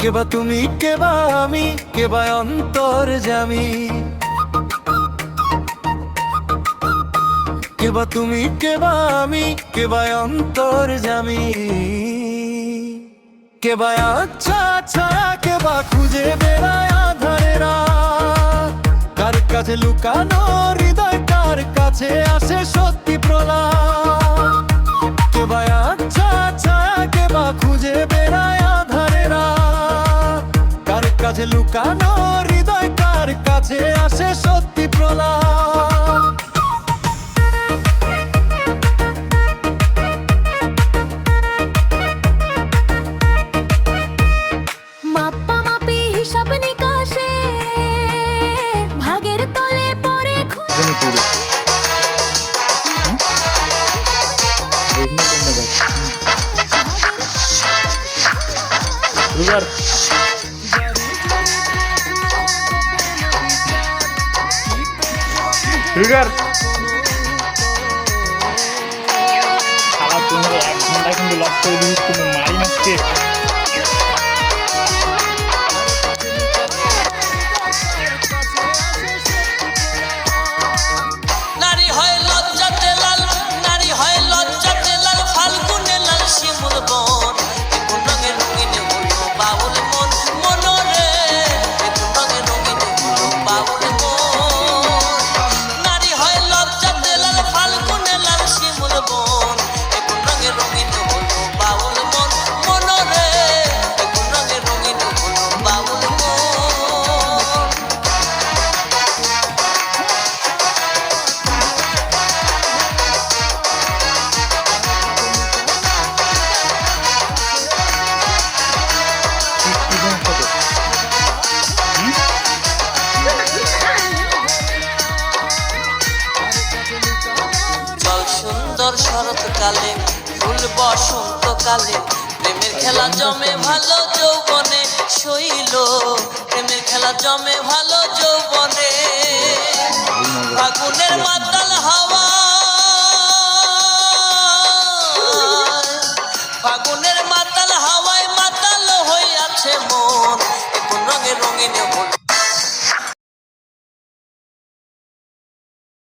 কেবা তুমি কেবা আমি কেবা অন্তর্যামী, কেবা তুমি কেবা আমি কেবা অন্তর্যামী, কেবা আচ্ছা ছায়া কেবা খুঁজে বেড়ায় আধারে রাত, কার কাছে লুকানো হৃদয় কার কাছে আসে সত্যি প্রলাপ, কেবা আচ্ছা ছায়া কেবা খুঁজে বেড়ায় আধারে রাত, কার কাছে লুকানো হৃদয় কার কাছে আসে সত্যি প্রলাপ। মাপামাপি হিসাব নিকাশে ভাগের তলে পড়ে রুগার রুগার খারাপ তুমি 1 ঘন্টা কিন্তু লক করে দিস, তুমি মারি মারছে। নারী হয় লজ্জাতে লাল, নারী হয় লজ্জাতে লাল, ফাল্গুনে লাল শিমুল বন, এখন রঙে রঙিনে হলো বাউল মন, মনরে এখন রঙে রঙিনে হলো বাউল মন। নারী হয় লজ্জাতে লাল, ফাল্গুনে লাল শিমুল বন, এখন রঙে রঙিনে হলো বাউল মন, মনরে এখন রঙে রঙিনে হলো বাউল মন। চল সুন্দর শরৎকালে ফুল বসন্তকালে, প্রেমের খেলা জমে ভালো যৌবনে শৈল, প্রেমের খেলা জমে ভালো যৌবনে, ফাগুনের মাতাল হাওয়া, ফাগুনের মাতাল হাওয়ায় মাতাল হয়ে আছে মন, এখন রঙে রঙিনে হল